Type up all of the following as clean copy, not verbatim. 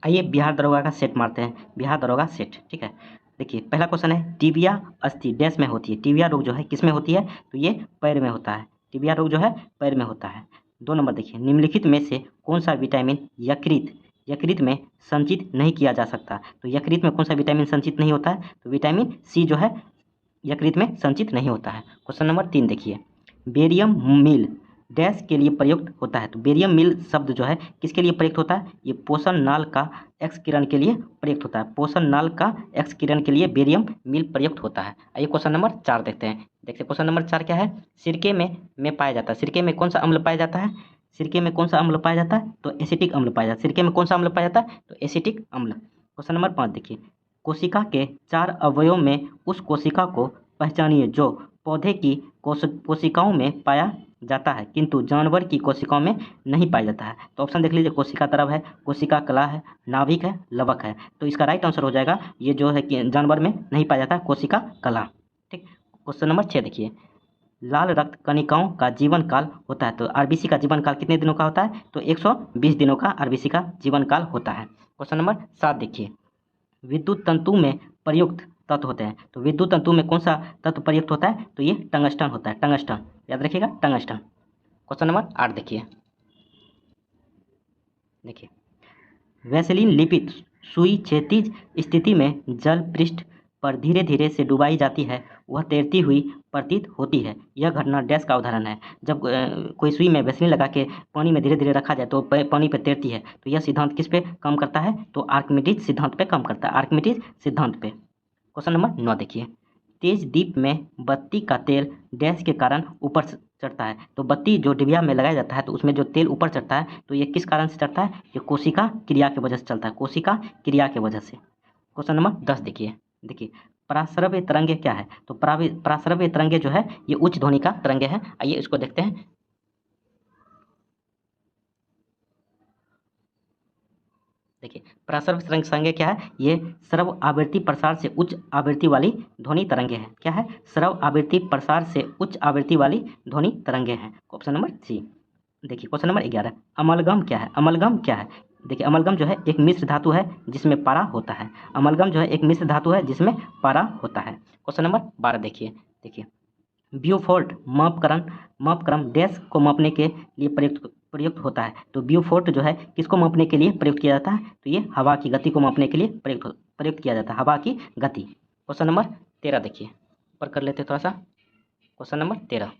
आइए बिहार दरोगा का सेट मारते हैं, बिहार दरोगा सेट। ठीक है, देखिए पहला क्वेश्चन है, टिबिया अस्थि डैश में होती है। टिबिया रोग जो है किस में होती है, तो ये पैर में होता है। टिबिया रोग जो है पैर में होता है। 2 नंबर देखिए, निम्नलिखित में से कौन सा विटामिन यकृत में संचित नहीं किया जा सकता। तो यकृत में कौन सा विटामिन संचित नहीं होता है, तो विटामिन सी जो है यकृत में संचित नहीं होता है। क्वेश्चन नंबर 3 देखिए, बेरियम मिल डैश के लिए प्रयुक्त होता है। तो बेरियम मिल शब्द जो है किसके लिए प्रयुक्त होता है, ये पोषण नाल का एक्स किरण के लिए प्रयुक्त होता है। पोषण नाल का एक्स किरण के लिए बेरियम मिल प्रयुक्त होता है। आइए क्वेश्चन नंबर 4 देखते हैं। देखते क्वेश्चन नंबर 4 क्या है, सिरके में पाया जाता है। सिरके में कौन सा अम्ल पाया जाता है, सिरके में कौन सा अम्ल पाया जाता है, तो एसिटिक अम्ल पाया जाता है। सिरके में कौन सा अम्ल पाया जाता है, तो एसिटिक अम्ल। क्वेश्चन नंबर 5 देखिए, कोशिका के 4 अवयवों में उस कोशिका को पहचानिए जो पौधे की कोशिकाओं में पाया जाता है किंतु जानवर की कोशिकाओं में नहीं पाया जाता है। तो ऑप्शन देख लीजिए, कोशिका तरव है, कोशिका कला है, नाभिक है, लवक है। तो इसका राइट आंसर हो जाएगा ये जो है कि जानवर में नहीं पाया जाता, कोशिका कला। ठीक, क्वेश्चन नंबर 6 देखिए, लाल रक्त कणिकाओं का जीवन काल होता है। तो आरबीसी का जीवन काल कितने दिनों का होता है, तो 120 दिनों का आरबीसी का जीवन काल होता है। क्वेश्चन नंबर 7 देखिए, विद्युत तंतु में प्रयुक्त तत्व होते हैं। तो विद्युत तंतु में कौन सा तत्व प्रयुक्त होता है, तो ये टंगस्टन होता है। टंगस्टन याद रखिएगा, टंगस्टन। क्वेश्चन नंबर 8 देखिए, वैसेलिन लिपिड सुई क्षैतिज स्थिति में जल पृष्ठ पर धीरे धीरे से डुबाई जाती है, वह तैरती हुई प्रतीत होती है। यह घटना डैश का उदाहरण है। जब कोई सुई में वैसेलिन लगा के पानी में धीरे धीरे रखा जाए तो पानी पे तैरती है। तो यह सिद्धांत किस पे काम करता है, तो आर्किमिडीज सिद्धांत पे काम करता है, आर्किमिडीज सिद्धांत पे। क्वेश्चन नंबर 9 देखिए, तेज दीप में बत्ती का तेल डैश के कारण ऊपर चढ़ता है। तो बत्ती जो डिबिया में लगाया जाता है तो उसमें जो तेल ऊपर चढ़ता है तो ये किस कारण से चढ़ता है, ये कोशिका क्रिया की वजह से चलता है, कोशिका क्रिया की वजह से। क्वेश्चन नंबर 10 देखिए, पराश्रव्य तरंगे क्या है, तो पराश्रव्य तरंगे जो है ये उच्च ध्वनि का तरंगे है। आइए इसको देखते हैं। देखिए पराश्रव्य तरंगे क्या है, ये श्रव्य आवृत्ति प्रसार से उच्च आवृत्ति वाली ध्वनि तरंगे हैं। क्या है, श्रव्य आवृत्ति प्रसार से उच्च आवृत्ति वाली ध्वनि तरंगे हैं। Option number C. देखिए क्वेश्चन नंबर 11, अमलगम क्या है, अमलगम क्या है। देखिए अमलगम जो है एक मिश्र धातु है जिसमें पारा होता है। अमलगम जो है एक मिश्र धातु है जिसमें पारा होता है। क्वेश्चन नंबर 12 देखिए, ब्यूफोर्ट मापक्रम डैश को मापने के लिए प्रयुक्त होता है। तो ब्यूफोर्ट जो है किसको मापने के लिए प्रयुक्त किया जाता है, तो ये हवा की गति को मापने के लिए प्रयुक्त किया जाता है, हवा की गति। क्वेश्चन नंबर 13 देखिए, ऊपर कर लेते थोड़ा सा। क्वेश्चन नंबर 13,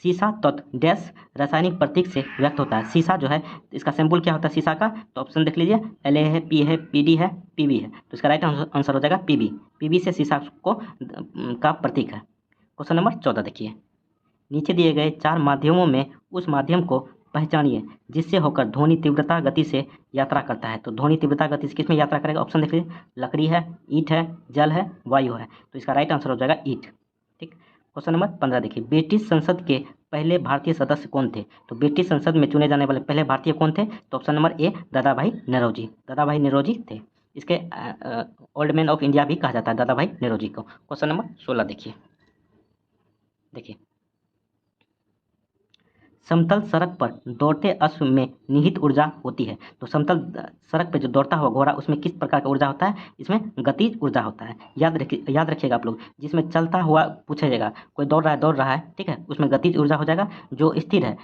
सीसा तत्व डैश रासायनिक प्रतीक से व्यक्त होता है। सीसा जो है इसका सिंबल क्या होता है सीसा का, तो ऑप्शन देख लीजिए, La है, P है, PD है, PB है। तो इसका राइट आंसर हो जाएगा PB। PB से सीसा को का प्रतीक है। क्वेश्चन नंबर 14 देखिए, नीचे दिए गए 4 माध्यमों में उस माध्यम को पहचानिए जिससे होकर ध्वनि तीव्रता गति से यात्रा करता है। तो ध्वनि तीव्रता गति से किस में यात्रा करेगा, ऑप्शन देख लीजिए, लकड़ी है, ईंट है, जल है, वायु है। तो इसका राइट आंसर हो जाएगा ईंट। ठीक, क्वेश्चन नंबर 15 देखिए, ब्रिटिश संसद के पहले भारतीय सदस्य कौन थे। तो ब्रिटिश संसद में चुने जाने वाले पहले भारतीय कौन थे, तो ऑप्शन नंबर ए, दादा भाई नौरोजी। दादा भाई नौरोजी थे। इसके ओल्ड मैन ऑफ इंडिया भी कहा जाता है दादा भाई नौरोजी को। क्वेश्चन नंबर 16 देखिए, समतल सड़क पर दौड़ते अश्व में निहित ऊर्जा होती है। तो समतल सड़क पे जो दौड़ता हुआ घोड़ा उसमें किस प्रकार का ऊर्जा होता है, इसमें गतिज ऊर्जा होता है। याद रखिएगा आप लोग, जिसमें चलता हुआ पूछा जाएगा, कोई दौड़ रहा है, ठीक है, उसमें गतिज ऊर्जा हो जाएगा। जो स्थिर है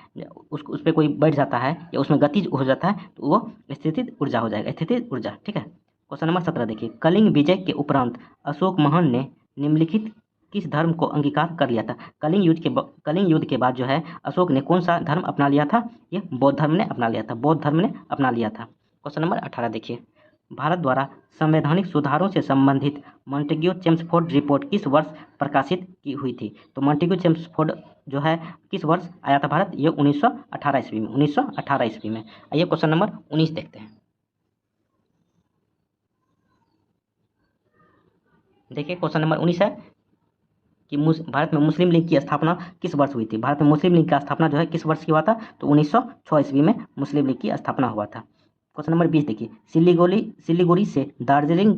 उस पर कोई बैठ जाता है या उसमें गतिज हो जाता है तो वो स्थितिज ऊर्जा हो जाएगा, स्थितिज ऊर्जा। ठीक है, क्वेश्चन नंबर 17 देखिए, कलिंग विजय के उपरांत अशोक महान ने निम्नलिखित किस धर्म को अंगीकार कर लिया था। कलिंग युद्ध के बाद जो है अशोक ने कौन सा धर्म अपना लिया था, ये बौद्ध धर्म ने अपना लिया था, बौद्ध धर्म ने अपना लिया था। क्वेश्चन नंबर 18 देखिए, भारत द्वारा संवैधानिक सुधारों से संबंधित मॉन्टेग्यू चेम्सफोर्ड रिपोर्ट किस वर्ष प्रकाशित की हुई थी। तो मॉन्टेग्यू चेम्सफोर्ड जो है किस वर्ष आया था भारत, ये 1918 ईस्वी में, 1918 ईस्वी में। आइए क्वेश्चन नंबर 19 देखते हैं। देखिए क्वेश्चन नंबर 19 है कि भारत में मुस्लिम लीग की स्थापना किस वर्ष हुई थी। भारत में मुस्लिम लीग का स्थापना जो है किस वर्ष की हुआ था, तो 1906 ईस्वी में मुस्लिम लीग की स्थापना हुआ था। क्वेश्चन नंबर 20 देखिए, सिलीगुड़ी से दार्जिलिंग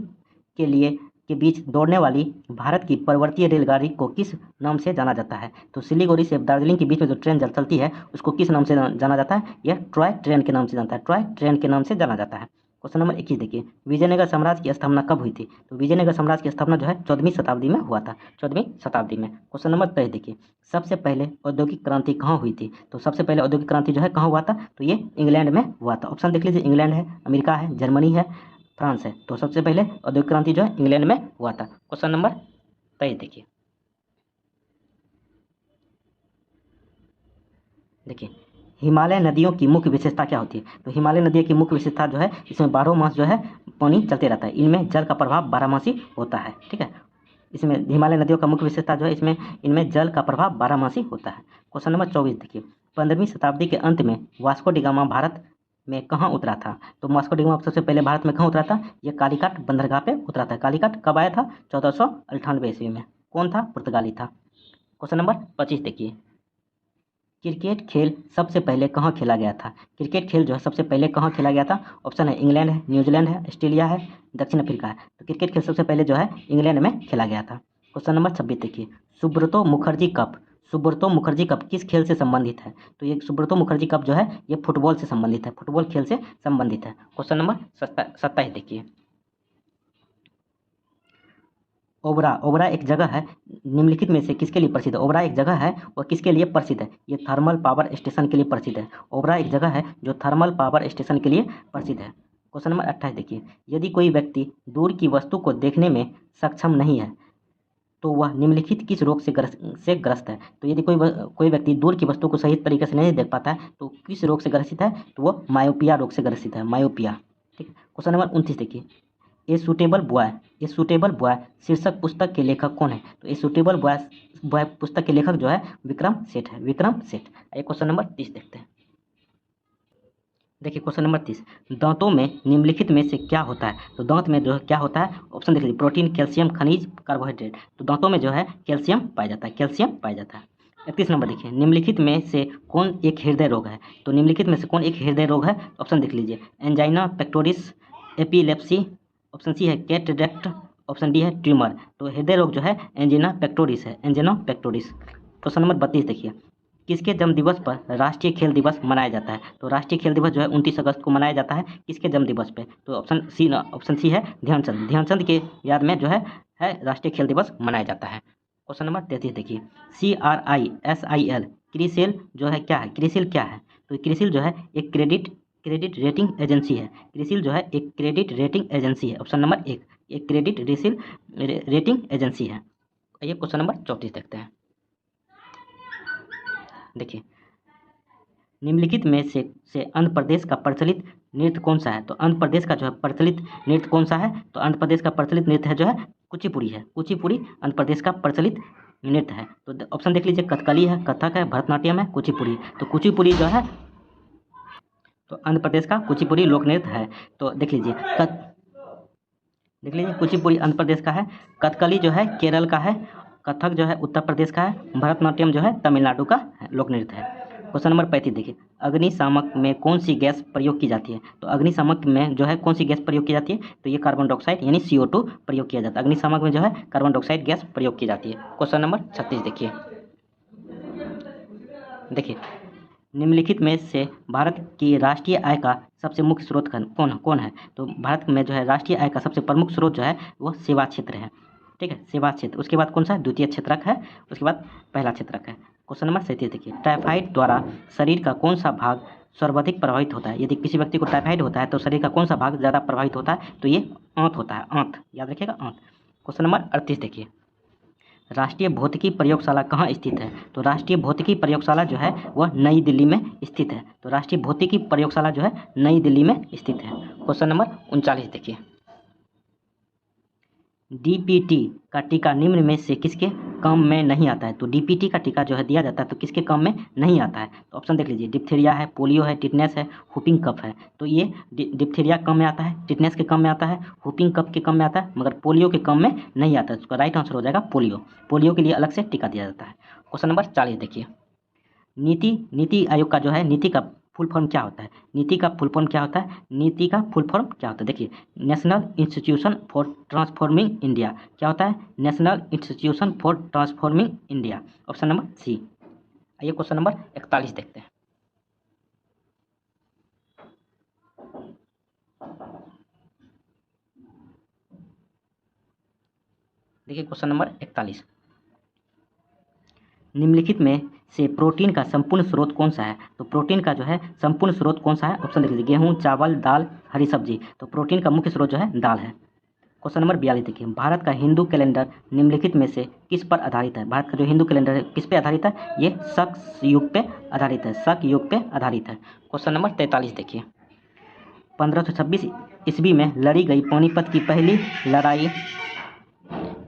के लिए के बीच दौड़ने वाली भारत की पर्वतीय रेलगाड़ी को किस नाम से जाना जाता है? तो सिलीगुड़ी से दार्जिलिंग के बीच में जो ट्रेन चलती है उसको किस नाम से जाना जाता है? यह ट्रॉय ट्रेन के नाम से जानता है, ट्रॉय ट्रेन के नाम से जाना जाता है। क्वेश्चन नंबर 21 देखिए, विजयनगर साम्राज्य की स्थापना कब हुई थी? तो विजयनगर साम्राज्य की स्थापना जो है 14वीं शताब्दी में हुआ था, 14वीं शताब्दी में। क्वेश्चन नंबर 23 देखिए, सबसे पहले औद्योगिक क्रांति कहाँ हुई थी? तो सबसे पहले औद्योगिक क्रांति जो है कहाँ हुआ था? तो ये इंग्लैंड में हुआ था। ऑप्शन देख लीजिए, इंग्लैंड है, अमेरिका है, जर्मनी है, फ्रांस है। तो सबसे पहले औद्योगिक क्रांति जो है इंग्लैंड में हुआ था। क्वेश्चन नंबर 23 देखिए, देखिए हिमालय नदियों की मुख्य विशेषता क्या होती है? तो हिमालय नदियों की मुख्य विशेषता जो है इसमें 12 मास जो है पानी चलते रहता है, इनमें जल का प्रभाव 12मासी होता है, ठीक है। इसमें हिमालय नदियों का मुख्य विशेषता जो है इसमें इनमें जल का प्रभाव 12मासी होता है। क्वेश्चन नंबर 24 देखिए, 15वीं शताब्दी के अंत में वास्को डी गामा भारत में कहाँ उतरा था? तो वास्को डी गामा सबसे पहले भारत में कहाँ उतरा था? ये कालीकट बंदरगाह पे उतरा था। कालीकट कब आया था? 1498 ईस्वी में। कौन था? पुर्तगाली था। क्वेश्चन नंबर 25 देखिए, क्रिकेट खेल सबसे पहले कहाँ खेला गया था? क्रिकेट खेल जो है सबसे पहले कहाँ खेला गया था? ऑप्शन है इंग्लैंड है, न्यूजीलैंड है, ऑस्ट्रेलिया है, दक्षिण अफ्रीका है। तो क्रिकेट खेल सबसे पहले जो है इंग्लैंड में खेला गया था। क्वेश्चन नंबर 26 देखिए, सुब्रतो मुखर्जी कप, सुब्रतो मुखर्जी कप किस खेल से संबंधित है? तो ये सुब्रतो मुखर्जी कप जो है ये फुटबॉल से संबंधित है, फुटबॉल खेल से संबंधित है। क्वेश्चन नंबर 27 देखिए, ओबरा, ओबरा एक जगह है निम्नलिखित में से किसके लिए प्रसिद्ध है? ओबरा एक जगह है वह किसके लिए प्रसिद्ध है? ये थर्मल पावर स्टेशन के लिए प्रसिद्ध है। ओबरा एक जगह है जो थर्मल पावर स्टेशन के लिए प्रसिद्ध है। क्वेश्चन नंबर 28 देखिए, यदि कोई व्यक्ति दूर की वस्तु को देखने में सक्षम नहीं है तो वह निम्नलिखित किस रोग से ग्रस्त है? तो यदि कोई व्यक्ति दूर की वस्तु को सही तरीके से नहीं देख पाता है तो किस रोग से ग्रसित है? तो वह मायोपिया रोग से ग्रसित है, मायोपिया, ठीक है। क्वेश्चन नंबर 29 देखिए, a suitable boy, a suitable boy शीर्षक पुस्तक के लेखक कौन है? तो ए सूटेबल बॉय बॉय पुस्तक के लेखक जो है विक्रम सेठ है, विक्रम सेठ। ये क्वेश्चन नंबर 30 देखते हैं। देखिए क्वेश्चन नंबर 30, दांतों में निम्नलिखित में से क्या होता है? तो दांत में जो है क्या होता है? ऑप्शन देख लीजिए, प्रोटीन, कैल्शियम, खनिज, कार्बोहाइड्रेट। तो दांतों में जो है कैल्शियम पाया जाता है, कैल्शियम पाया जाता है। 31 नंबर देखिए, निम्नलिखित में से कौन एक हृदय रोग है? तो निम्नलिखित में से कौन एक हृदय रोग है? ऑप्शन देख लीजिए, angina pectoris, epilepsy, option C है कैटरेक्ट, ऑप्शन डी है ट्यूमर। तो हृदय रोग जो है एंजिना पेक्टोरिस है, एंजिना पेक्टोरिस। क्वेश्चन नंबर 32 देखिए, किसके जन्म दिवस पर राष्ट्रीय खेल दिवस मनाया जाता है? तो राष्ट्रीय खेल दिवस जो है 29 अगस्त को मनाया जाता है, किसके जन्म दिवस पे? तो ऑप्शन सी है ध्यानचंद, ध्यानचंद के याद में जो है राष्ट्रीय खेल दिवस मनाया जाता है। क्वेश्चन नंबर 33 देखिए, CRISIL क्रिसिल जो है क्या है? क्रिसिल क्या है? तो क्रिसिल जो है एक क्रेडिट रेटिंग एजेंसी है। क्रिसिल जो है एक क्रेडिट रेटिंग एजेंसी है। ऑप्शन नंबर 1, एक क्रेडिट रेटिंग एजेंसी है। ये क्वेश्चन नंबर 34 देखते हैं। देखिए, निम्नलिखित में से आंध्र प्रदेश का प्रचलित नृत्य कौन सा है? तो आंध्र प्रदेश का जो है प्रचलित नृत्य कौन सा है? तो आंध्र प्रदेश का प्रचलित नृत्य है जो है कुचिपुड़ी है, कुचिपुड़ी आंध्र प्रदेश का प्रचलित नृत्य है। तो ऑप्शन देख लीजिए, कथकली है, कथक है, भरतनाट्यम है, कुचिपुड़ी। तो कुचिपुड़ी जो है तो आंध्र प्रदेश का कुचिपुड़ी लोक नृत्य है। तो देख लीजिए कुचिपुड़ी आंध्र प्रदेश का है, कथकली जो है केरल का है, कथक जो है उत्तर प्रदेश का है, भरतनाट्यम जो है तमिलनाडु का लोक नृत्य है। क्वेश्चन नंबर 35 देखिए, अग्निशामक में कौन सी गैस प्रयोग की जाती है? तो अग्निशामक में जो है कौन सी गैस प्रयोग की जाती है? तो ये कार्बन डाइऑक्साइड यानी CO2 प्रयोग किया जाता है। अग्निशामक में जो है कार्बन डाइऑक्साइड गैस प्रयोग की जाती है। क्वेश्चन नंबर 36 देखिए, निम्नलिखित में से भारत की राष्ट्रीय आय का सबसे मुख्य स्रोत कौन है? तो भारत में जो है राष्ट्रीय आय का सबसे प्रमुख स्रोत जो है वो सेवा क्षेत्र है, ठीक है, सेवा क्षेत्र। उसके बाद कौन सा? द्वितीय क्षेत्रक है, उसके बाद पहला क्षेत्रक है। क्वेश्चन नंबर 37 देखिए, टाइफाइड द्वारा शरीर का कौन सा भाग सर्वाधिक प्रभावित होता है? यदि किसी व्यक्ति को टाइफाइड होता है तो शरीर का कौन सा भाग ज़्यादा प्रभावित होता है? तो ये आंत होता है, आंत, याद रखिएगा, आंत। क्वेश्चन नंबर 38 देखिए, राष्ट्रीय भौतिकी प्रयोगशाला कहाँ स्थित है? तो राष्ट्रीय भौतिकी प्रयोगशाला जो है वह नई दिल्ली में स्थित है। तो राष्ट्रीय भौतिकी प्रयोगशाला जो है नई दिल्ली में स्थित है। क्वेश्चन नंबर 39 देखिए, DPT का टीका निम्न में से किसके काम में नहीं आता है? तो DPT का टीका जो है दिया जाता है तो किसके काम में नहीं आता है? तो ऑप्शन देख लीजिए, डिप्थीरिया है, पोलियो है, टिटनेस है, हुपिंग कफ है। तो ये डिप्थीरिया काम में आता है, टिटनेस के काम में आता है, हुपिंग कफ के काम में आता है, मगर पोलियो के काम में नहीं आता है। उसका राइट आंसर हो जाएगा पोलियो। पोलियो के लिए अलग से टीका दिया जाता है। क्वेश्चन नंबर 40 देखिए, नीति आयोग का जो है नीति का फुल फॉर्म क्या होता है, नीति का फुल फॉर्म क्या होता है, नीति का फुल फॉर्म क्या होता है, देखिए National Institution for Transforming India, क्या होता है, National Institution for Transforming India, option number C. आइए क्वेश्चन नंबर 41 देखते हैं। देखिए क्वेश्चन नंबर 41, निम्नलिखित में से प्रोटीन का संपूर्ण स्रोत कौन सा है, तो प्रोटीन का जो है संपूर्ण स्रोत कौन सा है, ऑप्शन देखिए गेहूं, चावल, दाल, हरी सब्जी, तो प्रोटीन का मुख्य स्रोत जो है दाल है। क्वेश्चन नंबर 42 देखिए, भारत का हिंदू कैलेंडर निम्नलिखित में से किस पर आधारित है, भारत का जो हिंदू कैलेंडर है किस पे आधारित है, ये शक युग पे आधारित है, शक युग पे आधारित है। क्वेश्चन नंबर 43 देखिए, 1526 ईस्वी में लड़ी गई पानीपत की पहली लड़ाई,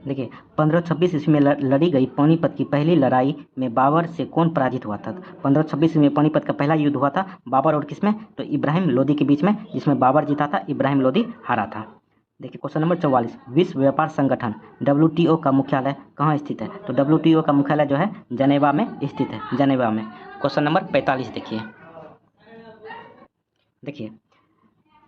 देखिए 1526 ईस्वी में लड़ी गई पानीपत की पहली लड़ाई में बाबर से कौन पराजित हुआ था, 1526 ईस्वी में पानीपत का पहला युद्ध हुआ था बाबर और किसमें, तो इब्राहिम लोदी के बीच में, जिसमें बाबर जीता था, इब्राहिम लोदी हारा था। देखिए क्वेश्चन नंबर 44, विश्व व्यापार संगठन WTO का मुख्यालय कहाँ स्थित है, तो WTO का मुख्यालय जो है जनेवा में स्थित है, जनेवा में। क्वेश्चन नंबर 45 देखिए,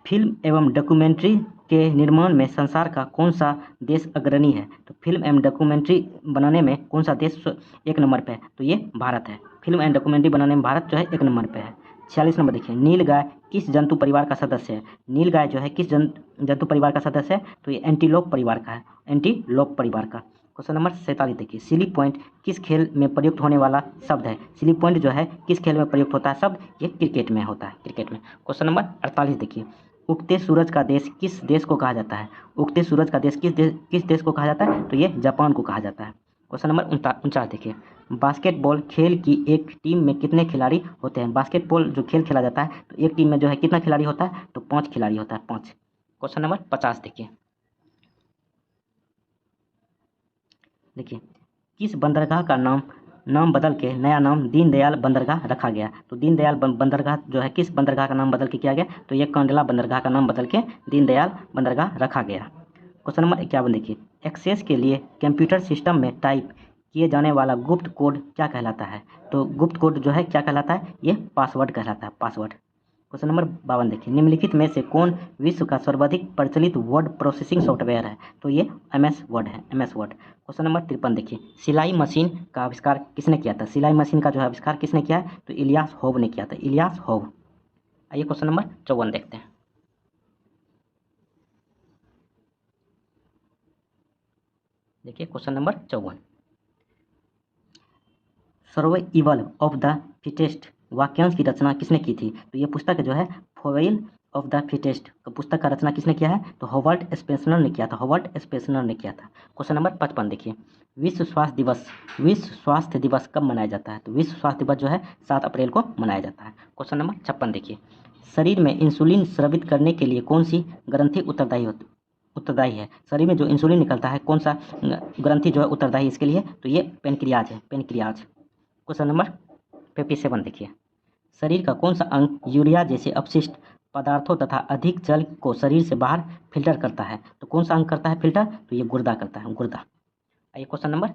फिल्म एवं डॉक्यूमेंट्री के निर्माण में संसार का कौन सा देश अग्रणी है, तो फिल्म एवं डॉक्यूमेंट्री बनाने में कौन सा देश एक नंबर पे है, तो ये भारत है, फिल्म एंड डॉक्यूमेंट्री बनाने में भारत जो है एक नंबर पे है। 46 नंबर देखिए, नीलगाय किस जंतु परिवार का सदस्य है, नीलगाय जो है किस जंतु परिवार का सदस्य है, तो ये एंटीलोप परिवार का है, एंटीलोप परिवार का। क्वेश्चन नंबर 47 देखिए, सिली पॉइंट किस खेल में प्रयुक्त होने वाला शब्द है, सिली पॉइंट जो है किस खेल में प्रयुक्त होता है शब्द, ये क्रिकेट में होता है, क्रिकेट में। क्वेश्चन नंबर 48 देखिए, उगते सूरज का देश किस देश को कहा जाता है, उगते सूरज का देश किस देश को कहा जाता है, तो ये जापान को कहा जाता है। क्वेश्चन नंबर 49 देखिए, बास्केटबॉल खेल की एक टीम में कितने खिलाड़ी होते हैं, बास्केटबॉल जो खेल खेला जाता है तो एक टीम में जो है कितना खिलाड़ी होता है, तो 5 खिलाड़ी होता है, 5। क्वेश्चन नंबर 50 देखिए, किस बंदरगाह का नाम बदल के नया नाम दीनदयाल बंदरगाह रखा गया, तो दीनदयाल बंदरगाह जो है किस बंदरगाह का नाम बदल के किया गया, तो ये कंडला बंदरगाह का नाम बदल के दीनदयाल बंदरगाह रखा गया। क्वेश्चन नंबर 51 देखिए, एक्सेस के लिए कंप्यूटर सिस्टम में टाइप किए जाने वाला गुप्त कोड क्या कहलाता है, तो गुप्त कोड जो है क्या कहलाता है, ये पासवर्ड कहलाता है, पासवर्ड। क्वेश्चन नंबर 52 देखिए, निम्नलिखित में से कौन विश्व का सर्वाधिक प्रचलित वर्ड प्रोसेसिंग सॉफ्टवेयर है, तो ये MS वर्ड है, MS वर्ड। क्वेश्चन नंबर 53 देखिए, सिलाई मशीन का आविष्कार किसने किया था, सिलाई मशीन का जो है आविष्कार किसने किया है, तो इलियास होव ने किया था, इलियास होव। आइए क्वेश्चन नंबर 54 देखते हैं। देखिए question number 54, survival of the fittest वाक्यांश की रचना किसने की थी, तो ये पुस्तक जो है सर्वाइवल ऑफ द फिटेस्ट पुस्तक का रचना किसने किया है, तो हॉवर्ड स्पेंसर ने किया था, हॉवर्ड स्पेंसर ने किया था। क्वेश्चन नंबर 55 देखिए, विश्व स्वास्थ्य दिवस कब मनाया जाता है, तो विश्व स्वास्थ्य दिवस जो है 7 अप्रैल को मनाया जाता है। क्वेश्चन नंबर 56 देखिए, शरीर में इंसुलिन स्रावित करने के लिए कौन सी ग्रंथि उत्तरदायी है, शरीर में जो इंसुलिन निकलता है कौन सा ग्रंथि जो है उत्तरदायी इसके लिए, तो ये पेनक्रियाज है, पेनक्रियाज। क्वेश्चन नंबर 57 देखिए, शरीर का कौन सा अंग यूरिया जैसे अपशिष्ट पदार्थों तथा अधिक जल को शरीर से बाहर फिल्टर करता है, तो कौन सा अंग करता है फिल्टर, तो ये गुर्दा करता है, गुर्दा। आइए क्वेश्चन नंबर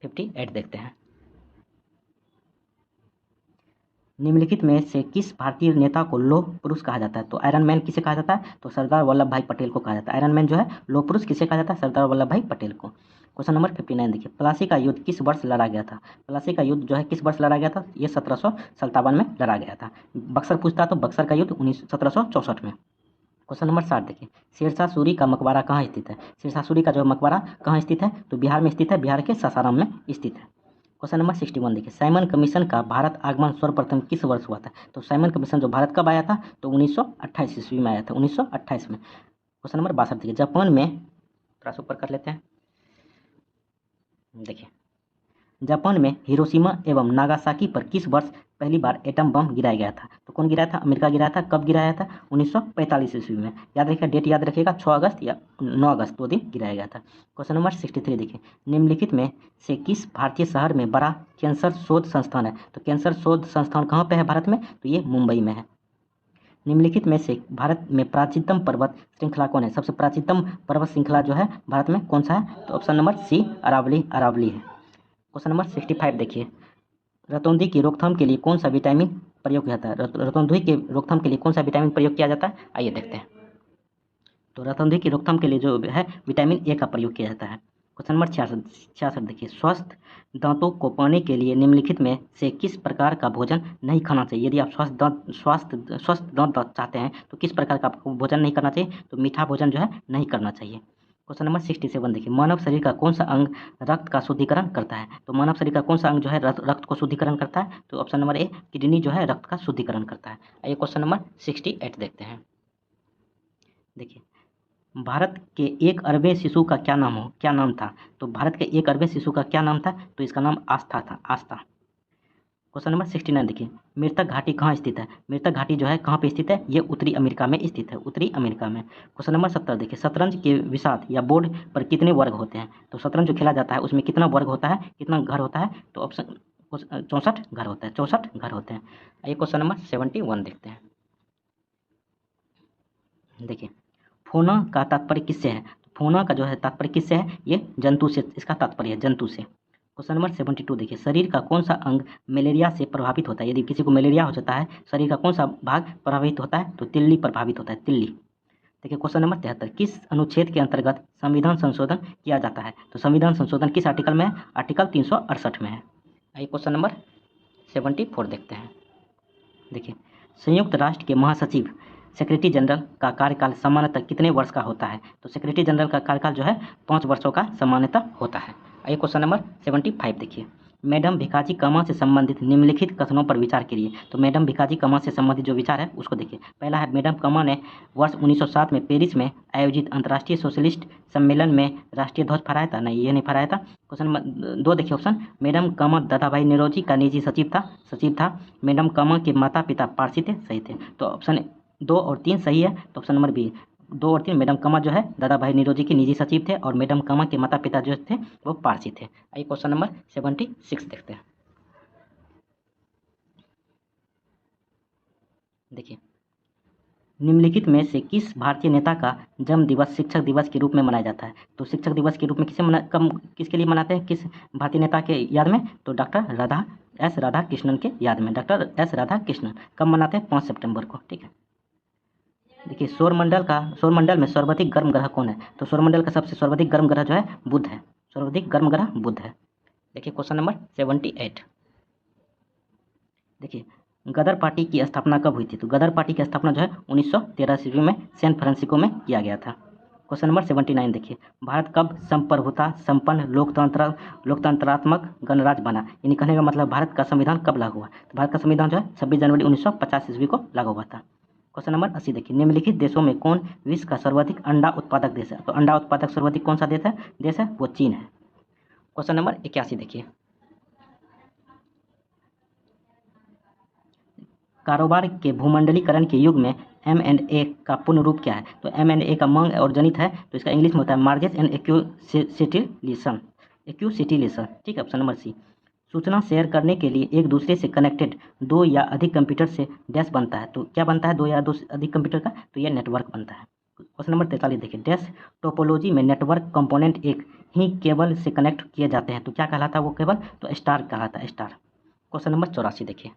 58 देखते हैं, निम्नलिखित में से किस भारतीय नेता को लौह पुरुष कहा जाता है, तो आयरन मैन किसे कहा जाता है, तो सरदार वल्लभ भाई पटेल को कहा जाता है, आयरन मैन जो है लौह पुरुष किसे कहा जाता है, सरदार वल्लभ भाई पटेल को। क्वेश्चन नंबर 59 देखिए, प्लासी का युद्ध किस वर्ष लड़ा गया था, प्लासी का युद्ध जो है किस वर्ष लड़ा गया था, ये 1757 में लड़ा गया था। बक्सर पूछता तो बक्सर का युद्ध 1764 में। क्वेश्चन नंबर 60 देखिए, शेरशाह सूरी का मकबरा कहाँ स्थित है, शेरशाह सूरी का जो मकबरा कहाँ स्थित है, तो बिहार में स्थित है, बिहार के सासाराम में स्थित है। क्वेश्चन नंबर 61 देखिए, साइमन कमीशन का भारत आगमन सर्वप्रथम किस वर्ष हुआ था, तो साइमन कमीशन जो भारत कब आया था, तो 1928 ईस्वी में आया था, 1928 में। क्वेश्चन नंबर 62 देखिए, जापान में, थोड़ा सा ऊपर कर लेते हैं, देखिए जापान में हिरोशिमा एवं नागासाकी पर किस वर्ष पहली बार एटम बम गिराया गया था, तो कौन गिराया था, अमेरिका गिराया था, कब गिराया था, 1945 ईस्वी में। याद रखिएगा, डेट याद रखिएगा, 6 अगस्त या 9 अगस्त, 2 दिन गिराया गया था। क्वेश्चन नंबर 63 देखिए, निम्नलिखित में से किस भारतीय शहर में बड़ा कैंसर शोध संस्थान है, तो कैंसर शोध संस्थान कहाँ पे है भारत में, तो ये मुंबई में है। निम्नलिखित में से भारत में प्राचीनतम पर्वत श्रृंखला कौन है, सबसे प्राचीनतम पर्वत श्रृंखला जो है भारत में कौन सा है, तो ऑप्शन नंबर सी अरावली है। क्वेश्चन नंबर 65 देखिए, रतौंधी की रोकथाम के लिए कौन सा विटामिन प्रयोग किया जाता है? रतौंधी की रोकथाम के लिए कौन सा विटामिन प्रयोग किया जाता है? आइए देखते हैं। तो रतौंधी की रोकथाम के लिए जो है विटामिन ए का प्रयोग किया जाता है। क्वेश्चन नंबर 66 देखिए, स्वस्थ दांतों को पाने के लिए निम्नलिखित में से किस प्रकार का भोजन नहीं खाना चाहिए? यदि आप स्वस्थ दांत चाहते हैं तो किस प्रकार का आपको भोजन नहीं करना चाहिए? तो मीठा भोजन जो है नहीं करना चाहिए। क्वेश्चन नंबर 67 देखिए, मानव शरीर का कौन सा अंग रक्त का शुद्धिकरण करता है? तो मानव शरीर का कौन सा अंग जो है रक्त को शुद्धिकरण करता है? तो ऑप्शन नंबर ए, किडनी जो है रक्त का शुद्धिकरण करता है। आइए क्वेश्चन नंबर 68 देखते हैं। देखिए, भारत के 1 अरबे शिशु का क्या नाम था? तो भारत के 1 अरबे शिशु का क्या नाम था? तो इसका नाम आस्था था, आस्था। क्वेश्चन नंबर 69 देखिए, मृतक घाटी कहाँ स्थित है? मृतक घाटी जो है कहाँ पे स्थित है? ये उत्तरी अमेरिका में स्थित है, उत्तरी अमेरिका में। क्वेश्चन नंबर 70 देखिए, शतरंज के विषाद या बोर्ड पर कितने वर्ग होते हैं? तो शतरंज जो खेला जाता है उसमें कितना वर्ग होता है, कितना घर होता है? तो ऑप्शन 64 घर होता है, 64 घर होते हैं। आइए क्वेश्चन नंबर 71 देखते हैं। देखिए, फोना का तात्पर्य किससे है? फोना का जो है तात्पर्य किससे है? ये जंतु से इसका तात्पर्य है, जंतु से। क्वेश्चन नंबर 72 देखिए, शरीर का कौन सा अंग मलेरिया से प्रभावित होता है? यदि किसी को मलेरिया हो जाता है, शरीर का कौन सा भाग प्रभावित होता है? तो तिल्ली प्रभावित होता है, तिल्ली। देखिए क्वेश्चन नंबर 73, किस अनुच्छेद के अंतर्गत संविधान संशोधन किया जाता है? तो संविधान संशोधन किस आर्टिकल में है? आर्टिकल 368 में है। आइए क्वेश्चन नंबर 74 देखते हैं। देखिए, संयुक्त राष्ट्र के महासचिव सेक्रेटरी जनरल का कार्यकाल सामान्यतः कितने वर्ष का होता है? तो सेक्रेटरी जनरल का कार्यकाल जो है 5 वर्षों का सामान्यतः होता है। आइए क्वेश्चन नंबर 75 देखिए, मैडम भिखाजी कामा से संबंधित निम्नलिखित कथनों पर विचार करिए। तो मैडम भिखाजी कामा से संबंधित जो विचार है उसको देखिए। पहला है, मैडम कामा ने वर्ष 1907 में पेरिस में आयोजित अंतर्राष्ट्रीय सोशलिस्ट सम्मेलन में राष्ट्रीय ध्वज फहराया था? नहीं, ये नहीं फहराया था। क्वेश्चन नंबर 2 देखिए ऑप्शन, मैडम कामा दादाभाई नौरोजी का निजी सचिव था। मैडम कामा के माता पिता पारसी थे? सही थे। तो ऑप्शन 2 और 3 सही है। तो ऑप्शन नंबर बी, 2 और 3, मैडम कामा जो है दादाभाई नौरोजी के निजी सचिव थे और मैडम कामा के माता पिता जो थे वो पारसी थे। आइए क्वेश्चन नंबर 76 देखते हैं। देखिए, निम्नलिखित में से किस भारतीय नेता का जन्म दिवस शिक्षक दिवस के रूप में मनाया जाता है? तो शिक्षक दिवस के रूप में किसके लिए मनाते हैं, किस भारतीय नेता के याद में? तो डॉक्टर राधा कृष्णन के याद में, डॉक्टर एस राधा कृष्णन। कब मनाते हैं? 5 सितंबर को, ठीक है। देखिए, सौरमंडल में सर्वाधिक गर्म ग्रह कौन है? तो सौरमंडल का सबसे सर्वाधिक गर्म ग्रह जो है बुध है, सर्वाधिक गर्म ग्रह बुध है। देखिए क्वेश्चन नंबर 78। देखिए, गदर पार्टी की स्थापना कब हुई थी? तो गदर पार्टी की स्थापना जो है 1913 ईस्वी में सैन फ्रांसिस्को में किया गया था। क्वेश्चन नंबर 79 देखिए, भारत कब संप्रभुता संपन्न लोकतंत्रात्मक गणराज्य बना? यानी कहने का मतलब भारत का संविधान कब लागू हुआ? तो भारत का संविधान जो है 26 जनवरी 1950 ईस्वी को लागू हुआ था। क्वेश्चन नंबर 80 देखिए, निम्नलिखित देशों में कौन विश्व का सर्वाधिक अंडा उत्पादक देश है? तो अंडा उत्पादक सर्वाधिक कौन सा देश है? वो चीन है। क्वेश्चन नंबर 81 देखिए, कारोबार के भूमंडलीकरण के युग में M&A का पूर्ण रूप क्या है? तो M&A का मांग और जनित है, तो इसका इंग्लिश में होता है मार्जेस एंड एक्विजिशन, ठीक है। ऑप्शन नंबर सी, सूचना शेयर करने के लिए एक दूसरे से कनेक्टेड 2 या अधिक कंप्यूटर से डैश बनता है। तो क्या बनता है 2 या 2 अधिक कंप्यूटर का? तो यह नेटवर्क बनता है। क्वेश्चन नंबर 43 देखिए, डैश टोपोलॉजी में नेटवर्क कंपोनेंट एक ही केबल से कनेक्ट किए जाते हैं, तो क्या कहलाता है वो केबल? तो स्टार कहलाता है, स्टार। क्वेश्चन नंबर 84 देखिए,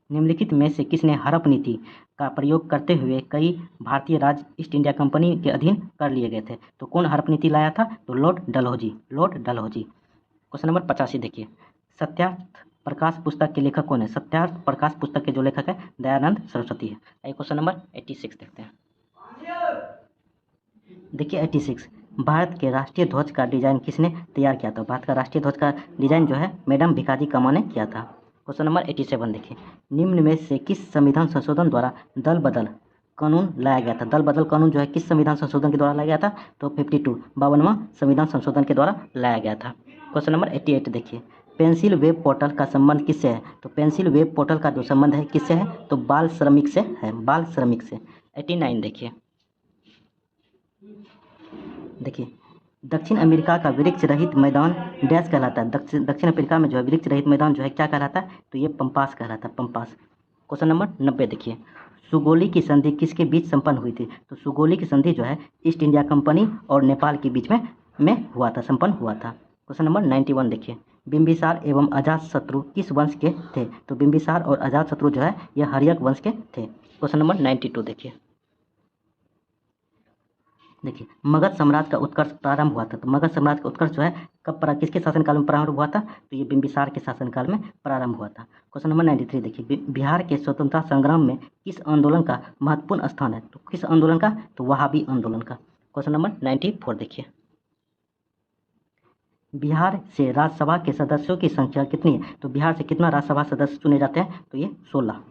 निम्नलिखित में से किसने हड़प नीति का प्रयोग करते हुए कई भारतीय राज्य ईस्ट इंडिया कंपनी के अधीन कर लिए गए थे? तो कौन हड़प नीति लाया था? तो लॉर्ड डलहौजी। क्वेश्चन नंबर 85 देखिए, सत्यार्थ प्रकाश पुस्तक के लेखक कौन है? सत्यार्थ प्रकाश पुस्तक के जो लेखक है दयानंद सरस्वती है। आइए क्वेश्चन नंबर 86 देखते हैं। देखिए 86, भारत के राष्ट्रीय ध्वज का डिजाइन किसने तैयार किया था? भारत का राष्ट्रीय ध्वज का डिजाइन जो है मैडम भिखाजी कामा ने किया था। क्वेश्चन नंबर 87 देखिए, निम्न में से किस संविधान संशोधन द्वारा दल बदल कानून लाया गया था? दल बदल कानून जो है किस संविधान संशोधन के द्वारा लाया गया था? तो 52वां संविधान संशोधन के द्वारा लाया गया था। क्वेश्चन नंबर 88 देखिए, पेंसिल वेब पोर्टल का संबंध किससे है? तो पेंसिल वेब पोर्टल का जो संबंध है किससे है? तो बाल श्रमिक से है, बाल श्रमिक से। 89 देखिए, दक्षिण अमेरिका का वृक्ष रहित मैदान डैश कहलाता है? दक्षिण अफ्रीका में जो है वृक्ष रहित मैदान जो है क्या कहलाता है? तो ये पंपास कहलाता है, पंपास। क्वेश्चन नंबर 90 देखिए, सुगोली की संधि किसके बीच संपन्न हुई थी? तो सुगोली की संधि जो है ईस्ट इंडिया कंपनी और नेपाल के बीच में हुआ था, संपन्न हुआ था। क्वेश्चन नंबर 91 देखिए, बिंबिसार एवं अजातशत्रु किस वंश के थे? तो बिंबिसार और अजातशत्रु जो है ये हर्यक वंश के थे। क्वेश्चन नंबर 92 देखिए। देखिए मगध साम्राज्य का उत्कर्ष प्रारंभ हुआ था। तो मगध साम्राज्य का उत्कर्ष जो है कब किसके शासनकाल में प्रारंभ हुआ था? तो ये बिंबिसार के शासनकाल में प्रारंभ हुआ था। क्वेश्चन नंबर 93 देखिए। बिहार के स्वतंत्रता संग्राम में किस आंदोलन का महत्वपूर्ण स्थान है? तो किस आंदोलन का? तो वहाबी आंदोलन का। क्वेश्चन नंबर 94 देखिए। बिहार से राज्यसभा के सदस्यों की संख्या कितनी है? तो बिहार से कितना राज्यसभा सदस्य चुने जाते हैं? तो ये 16।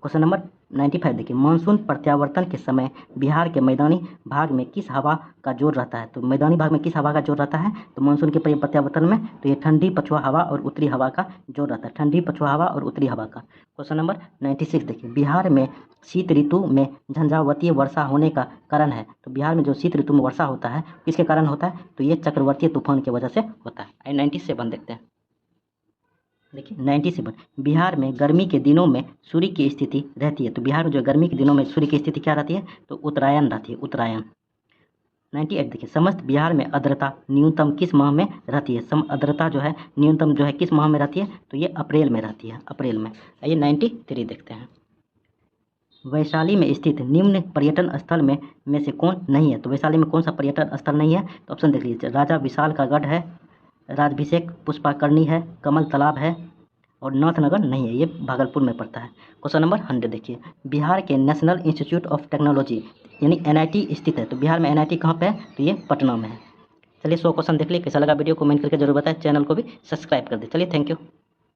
क्वेश्चन नंबर 95 देखिए। मानसून प्रत्यावर्तन के समय बिहार के मैदानी भाग में किस हवा का जोर रहता है? तो मैदानी भाग में किस हवा का जोर रहता है? तो मानसून के प्रत्यावर्तन में तो ये ठंडी पछुआ हवा और उत्तरी हवा का जोर रहता है। ठंडी पछुआ हवा और उत्तरी हवा का। क्वेश्चन नंबर 96 देखिए। बिहार में शीत ऋतु में झंझावातीय वर्षा होने का कारण है? तो बिहार में जो शीत ऋतु में वर्षा होता है किसके कारण होता है? तो ये चक्रवातीय तूफान की वजह से होता है। 97 देखते हैं। देखिए 97। बिहार में गर्मी के दिनों में सूर्य की स्थिति रहती है। तो बिहार में जो गर्मी के दिनों में सूर्य की स्थिति क्या रहती है? तो उत्तरायण रहती है, उत्तरायण। 98 देखिए। समस्त बिहार में आर्द्रता न्यूनतम किस माह में रहती है? आर्द्रता जो है न्यूनतम जो है किस माह में रहती है? तो ये अप्रैल में रहती है, अप्रैल में। आइए 93 देखते हैं। वैशाली में स्थित निम्न पर्यटन स्थल में से कौन नहीं है? तो वैशाली में कौन सा पर्यटन स्थल नहीं है? तो ऑप्शन देख लीजिए। राजा विशाल का गढ़ है, राजाभिषेक पुष्पाकर्णी है, कमल तालाब है और नाथनगर नहीं है। ये भागलपुर में पड़ता है। क्वेश्चन नंबर 100 देखिए। बिहार के नेशनल इंस्टीट्यूट ऑफ टेक्नोलॉजी यानी NIT स्थित है। तो बिहार में NIT कहाँ पे है? तो ये पटना में है। चलिए 100 क्वेश्चन देख लिए। कैसा लगा वीडियो कमेंट करके जरूर बताएं। चैनल को भी सब्सक्राइब कर दें। चलिए थैंक यू।